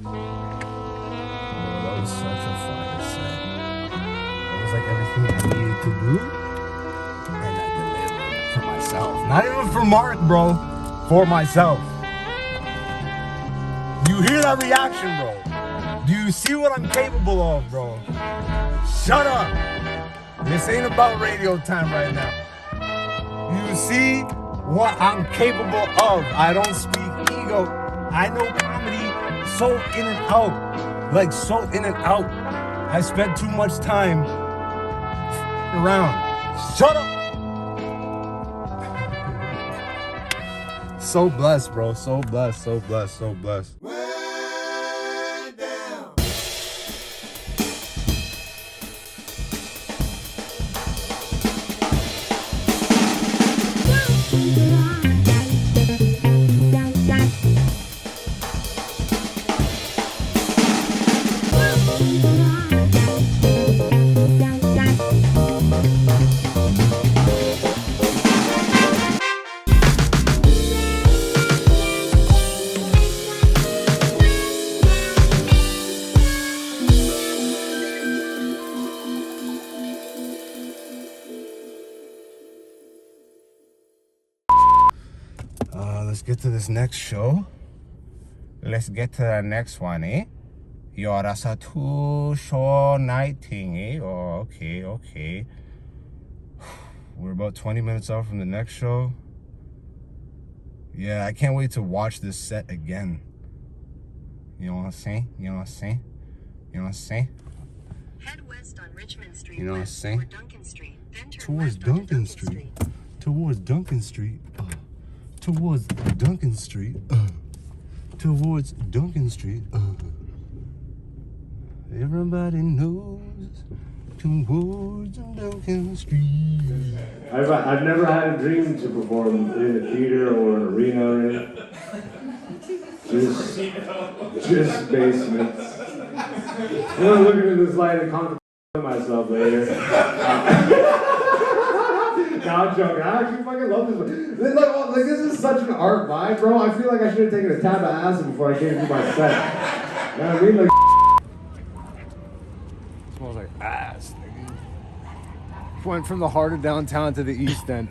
That was such a fire set. That was like everything I needed to do, and I delivered for myself. Not even for Mark, bro. For myself. You hear that reaction, bro? Do you see what I'm capable of, bro? Shut up. This ain't about radio time right now. You see what I'm capable of. I don't speak ego. I know comedy so in and out. Like so in and out. I spent too much time around. Shut up. So blessed, bro. So blessed, so blessed, so blessed. Let's get to this next show. Let's get to the next one, eh? Yo, that's a 2-show night thing, eh? Oh, okay. We're about 20 minutes out from the next show. Yeah, I can't wait to watch this set again. You know what I'm saying? Head west on Richmond Street. You know what I'm saying? Toward Duncan Street. Then turn Towards left onto Duncan Street. Towards Duncan Street. Towards Duncan Street. Towards Duncan Street. Everybody knows. Towards Duncan Street. I've never had a dream to perform in a theater or an arena or anything. Just basements. I'm gonna look into this light and contemplate myself later. No, I'm joking. I actually fucking love this one. Like, this is such an art vibe, bro. I feel like I should have taken a tab of acid before I came to my set. You know what I mean? Like, Smells like ass, nigga. Went from the heart of downtown to the east end.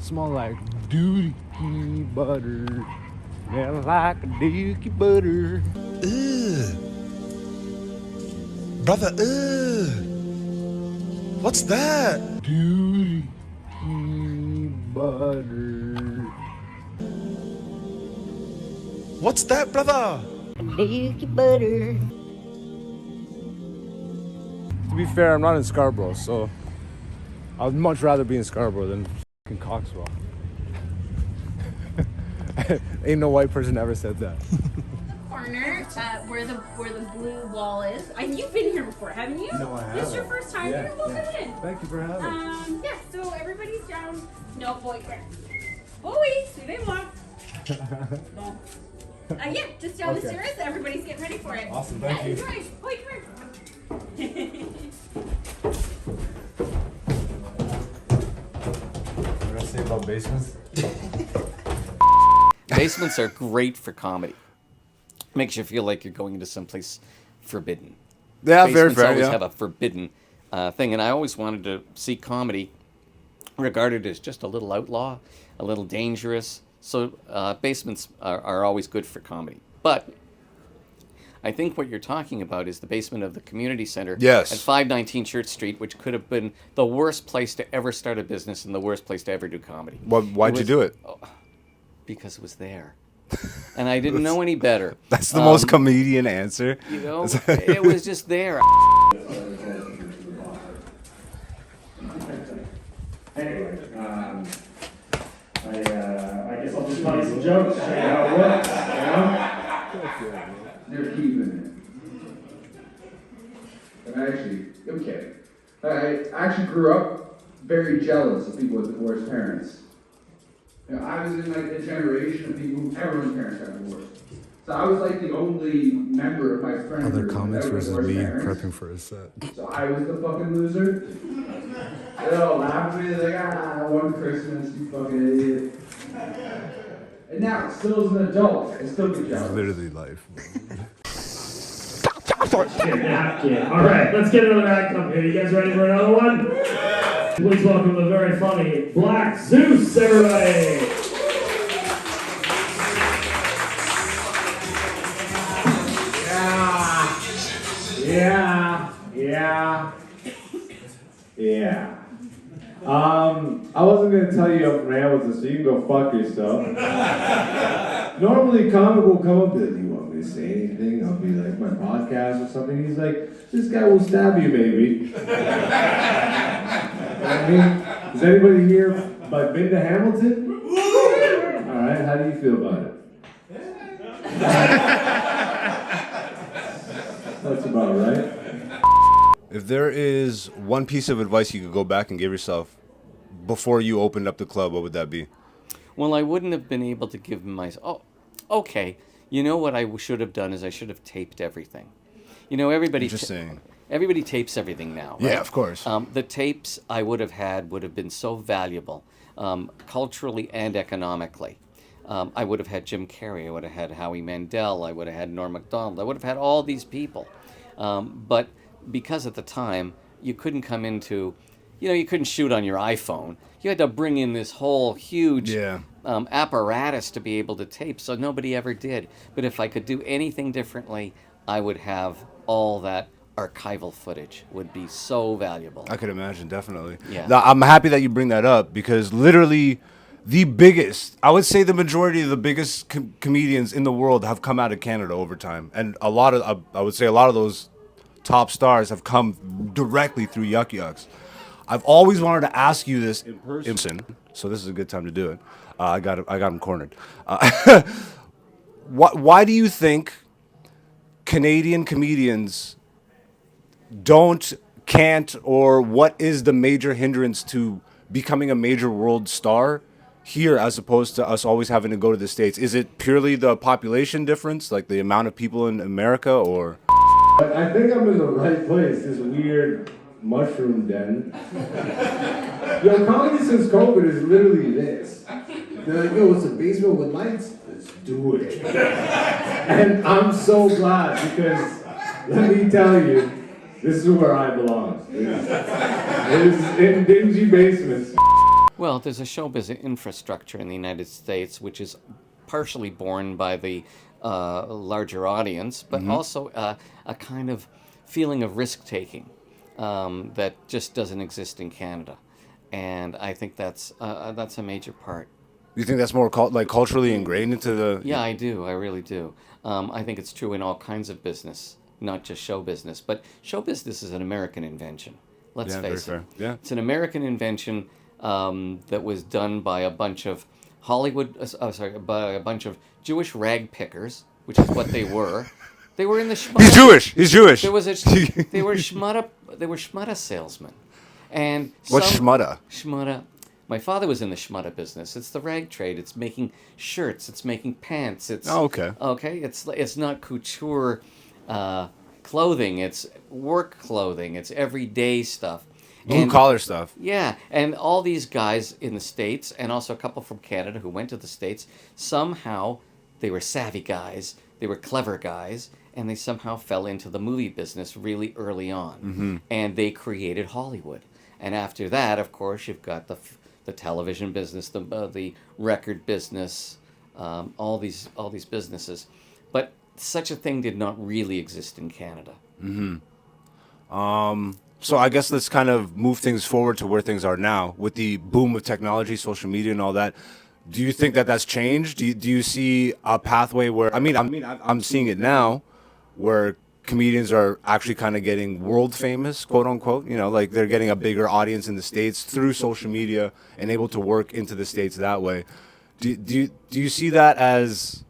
Smell like dookie butter. Smell like a dookie butter. Brother, what's that? Dookie butter. What's that, brother? Dookie butter. To be fair, I'm not in Scarborough, so I'd much rather be in Scarborough than in Coxwell. Ain't no white person ever said that. Corner, where the blue wall is. You've been here before, haven't you? No, I haven't. This is your first time here? Well, come in. Thank you for having me. Yeah, so everybody's down. No, boy, boys, do they want? No. Yeah, just down the stairs. Everybody's getting ready for it. Awesome, thank you. Enjoy. Boy, come here. What did I say about basements? Basements are great for comedy. Makes you feel like you're going into someplace forbidden. Yeah, very Basements fair. always Yeah. have a forbidden thing, and I always wanted to see comedy regarded as just a little outlaw, a little dangerous. So basements are always good for comedy. But I think what you're talking about is the basement of the community center Yes. at 519 Church Street, which could have been the worst place to ever start a business and the worst place to ever do comedy. Why'd you do it? Because it was there. And I didn't know any better. That's the most comedian answer. You know, it was just there. anyway, I guess I'll just tell you some jokes. Show you how it works. You know? They're keeping it. Okay. I actually grew up very jealous of people with divorced parents. You know, I was in like a generation of people who everyone's parents got divorced. So I was like the only member of my friend Other group comments that was versus me divorced parents. prepping for a set. So I was the fucking loser. They all laughed at me, like, one Christmas, you fucking idiot. And now, still as an adult, I still get jealous. Literally life. Napkin. All right, let's get another act up here. You guys ready for another one? Please welcome the very funny Black Zeus, everybody. Yeah. I wasn't gonna tell you I'm from Hamilton, so you can go fuck yourself. Normally, comic will come up and do you want me to say anything? I'll be like, my podcast or something. He's like, this guy will stab you, maybe. I mean, has anybody here been to Hamilton? All right, how do you feel about it? That's about right. If there is one piece of advice you could go back and give yourself before you opened up the club, what would that be? Well, I wouldn't have been able to give myself. Oh, okay. You know what I should have done is I should have taped everything. You know, everybody. Interesting. Everybody tapes everything now. Right? Yeah, of course. The tapes I would have had would have been so valuable, culturally and economically. I would have had Jim Carrey. I would have had Howie Mandel. I would have had Norm Macdonald. I would have had all these people. But because at the time you couldn't come into, you couldn't shoot on your iPhone. You had to bring in this whole huge apparatus to be able to tape, so nobody ever did. But if I could do anything differently, I would have all that archival footage. Would be so valuable. I could imagine, definitely. Yeah. Now, I'm happy that you bring that up because literally the biggest, I would say the majority of the biggest comedians in the world have come out of Canada over time. And I would say a lot of those top stars have come directly through Yuk Yuks. I've always wanted to ask you this in person, so this is a good time to do it. I got him cornered. Why do you think Canadian comedians can't, or what is the major hindrance to becoming a major world star here as opposed to us always having to go to the States? Is it purely the population difference, like the amount of people in America, or? I think I'm in the right place, this weird mushroom den. Comedy since COVID is literally this. They're like, yo, it's a basement with lights? Let's do it. And I'm so glad because, let me tell you, this is where I belong. It is in dingy basements. Well, there's a show business infrastructure in the United States, which is partially borne by the larger audience, but also a kind of feeling of risk-taking that just doesn't exist in Canada. And I think that's a major part. You think that's more culturally ingrained into the... Yeah, I do. I really do. I think it's true in all kinds of business, not just show business. But show business is an American invention. Let's face it. Yeah. It's an American invention that was done by a bunch of by a bunch of Jewish rag pickers, which is what they were. They were in the shmutta. He's Jewish. They were shmutta salesmen. And what's shmutta? Shmutta. My father was in the shmutta business. It's the rag trade. It's making shirts. It's making pants. It's okay. Okay. It's not couture clothing. It's work clothing. It's everyday stuff. Blue collar stuff. Yeah, and all these guys in the States, and also a couple from Canada who went to the States, somehow they were savvy guys, they were clever guys, and they somehow fell into the movie business really early on. And they created Hollywood. And after that, of course, you've got the television business, the record business, all these businesses. But such a thing did not really exist in Canada. So I guess let's kind of move things forward to where things are now with the boom of technology, social media, and all that. Do you think that that's changed? Do you see a pathway where I'm seeing it now, where comedians are actually kind of getting world famous, quote unquote. Like they're getting a bigger audience in the States through social media and able to work into the States that way. Do you see that as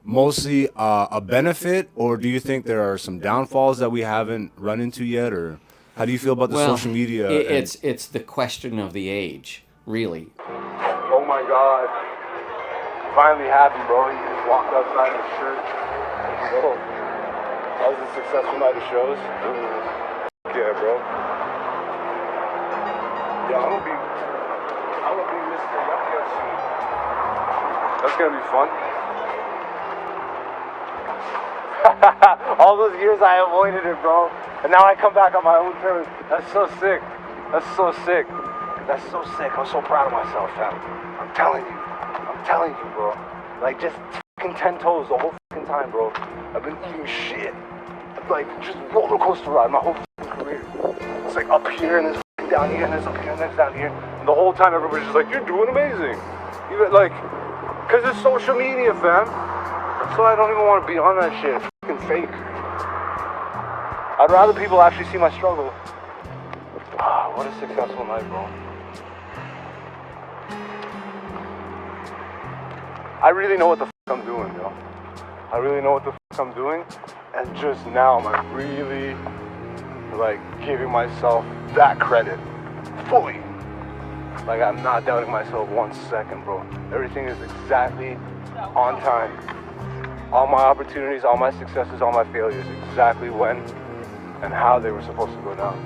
mostly a benefit, or do you think there are some downfalls that we haven't run into yet, or how do you feel about the social media? It's the question of the age, really. Oh my God. Finally happened, bro. You just walked outside in a shirt. So, that was a successful night of shows. Yeah, bro. Yeah, I'm gonna be Mr. Yuk Yuk soon. That's gonna be fun. All those years I avoided it, bro. And now I come back on my own terms. That's so sick. That's so sick. That's so sick. I'm so proud of myself, fam. I'm telling you, bro. Like, just fucking 10 toes the whole fucking time, bro. I've been eating shit. Like, just roller coaster ride my whole fucking career. It's like up here and this fucking down here and this up here and this down here. And the whole time everybody's just like, you're doing amazing. Even like, cause it's social media, fam. So I don't even want to be on that shit. It's fucking fake. I'd rather people actually see my struggle. Ah, what a successful night, bro. I really know what the fuck I'm doing, yo. I really know what the fuck I'm doing. And just now, I'm really, like, giving myself that credit. Fully. Like, I'm not doubting myself 1 second, bro. Everything is exactly on time. All my opportunities, all my successes, all my failures, exactly when and how they were supposed to go down.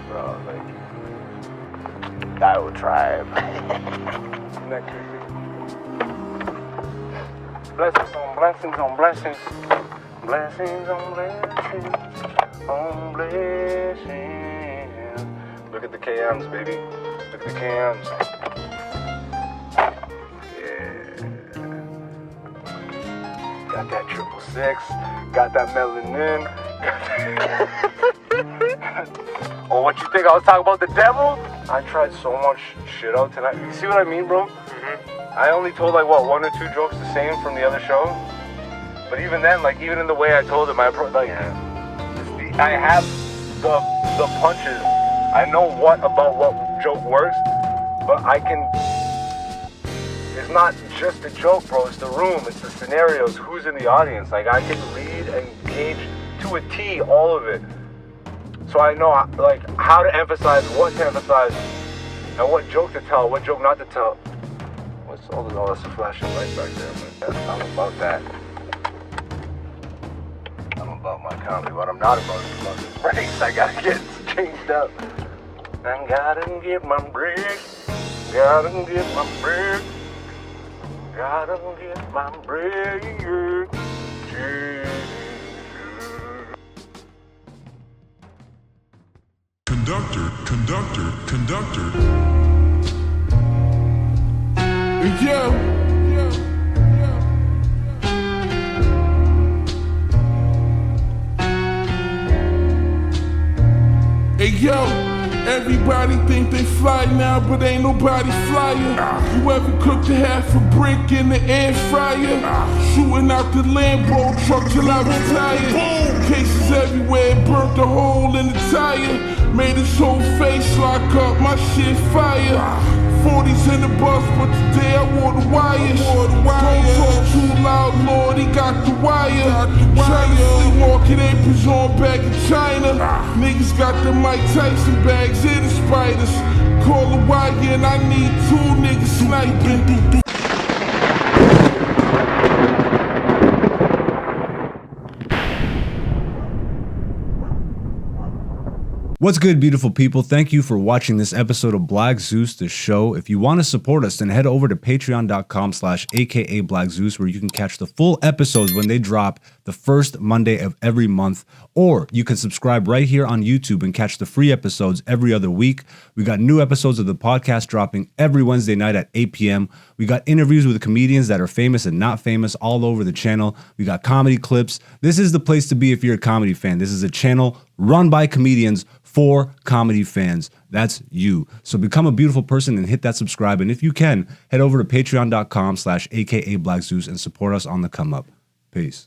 Bro, like, Iowa tribe. Next week. Blessings on blessings on blessings. Blessings on blessings on blessings. Look at the KMs, baby. Look at the KMs. Got that 666, got that melanin. Oh, what you think I was talking about the devil? I tried so much shit out tonight. You see what I mean, bro? Mm-hmm. I only told like, what, 1 or 2 jokes the same from the other show? But even then, like, even in the way I told it, I have the punches. I know what joke works, but I can... It's not just a joke, bro. It's the room. It's the scenarios. Who's in the audience? Like, I can read and gauge to a T all of it. So I know, like, how to emphasize, what to emphasize, and what joke to tell, what joke not to tell. What's all this? Oh, that's a flashing light back there. I'm about that. I'm about my comedy. What I'm not about is about this race. I gotta get changed up. I gotta get my break. Gotta get my break. Gotta get my break. Conductor. Yo. Hey yo, everybody think they fly now, but ain't nobody flyer. You ever cooked a half a brick in the air fryer? Shooting out the Lambo truck till I retire. Cases everywhere, burnt a hole in the tire. Made his whole face lock up, my shit fire. 40s in the bus, but today I wore the wires. Don't talk too loud, Lord, he got the wire. Trying to sleepwalking aprons on back in China. Niggas got the Mike Tyson bags in the spiders. Call the wire and I need 2 niggas sniping. What's good, beautiful people? Thank you for watching this episode of Black Zeus, the show. If you want to support us, then head over to patreon.com/aka Black Zeus, where you can catch the full episodes when they drop the first Monday of every month. Or you can subscribe right here on YouTube and catch the free episodes every other week. We got new episodes of the podcast dropping every Wednesday night at 8 p.m. We got interviews with comedians that are famous and not famous all over the channel. We got comedy clips. This is the place to be if you're a comedy fan. This is a channel run by comedians for comedy fans. That's you. So become a beautiful person and hit that subscribe. And if you can, head over to patreon.com/aka Black Zeus and support us on the come up. Peace.